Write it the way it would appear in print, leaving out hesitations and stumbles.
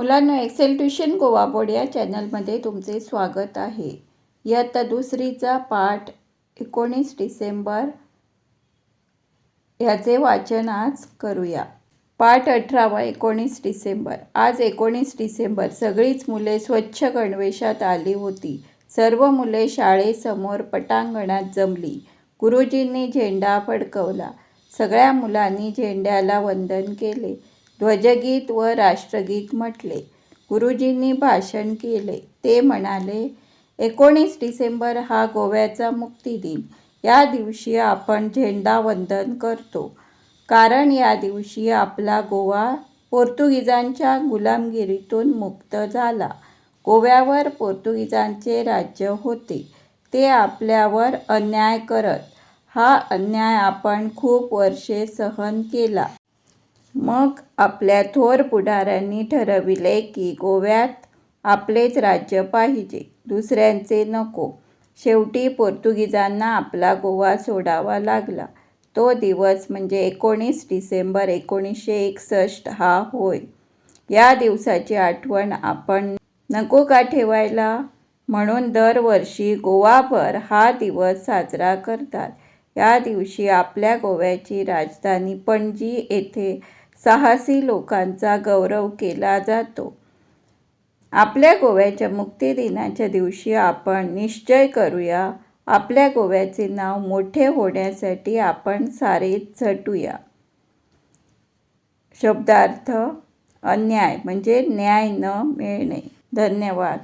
मुलांनो, Excel tuition Goa board या चॅनलमध्ये तुमचे स्वागत आहे. इयत्ता दुसरीचा पाठ 19 डिसेंबर याचे वाचन आज करूया. पाठ 18 19 डिसेंबर. आज 19 डिसेंबर. सगळीच मुले स्वच्छ गणवेशात आली होती. सर्व मुले शाळेसमोर पटांगणात जमली. गुरुजींनी झेंडा फडकवला. सगळ्या मुलांनी झेंड्याला वंदन केले. ध्वजगीत व राष्ट्रगीत म्हटले. गुरुजींनी भाषण केले. ते म्हणाले, 19 डिसेंबर हा गोव्याचा मुक्तिदिन. या दिवशी आपण झेंडा वंदन करतो. कारण या दिवशी आपला गोवा पोर्तुगीजांच्या गुलामगिरीतून मुक्त झाला. गोव्यावर पोर्तुगीजांचे राज्य होते. ते आपल्यावर अन्याय करत. हा अन्याय आपण खूप वर्षे सहन केला. मग आपल्या थोर पुढाऱ्यांनी ठरविले की गोव्यात आपलेच राज्य पाहिजे, दुसऱ्यांचे नको. शेवटी पोर्तुगीजांना आपला गोवा सोडावा लागला. तो दिवस म्हणजे 19 डिसेंबर 1961 हा होय. या दिवसाची आठवण आपण नको का ठेवायला? म्हणून दरवर्षी गोवाभर हा दिवस साजरा करतात. या दिवशी आपल्या गोव्याची राजधानी पणजी येथे साहसी लोकांचा गौरव केला जातो. आपल्या गोव्याच्या मुक्तिदिनाच्या दिवशी आपण निश्चय करूया, आपल्या गोव्याचे नाव मोठे होण्यासाठी आपण सारेच झटूया. शब्दार्थ: अन्याय म्हणजे न्याय न मिळणे. धन्यवाद.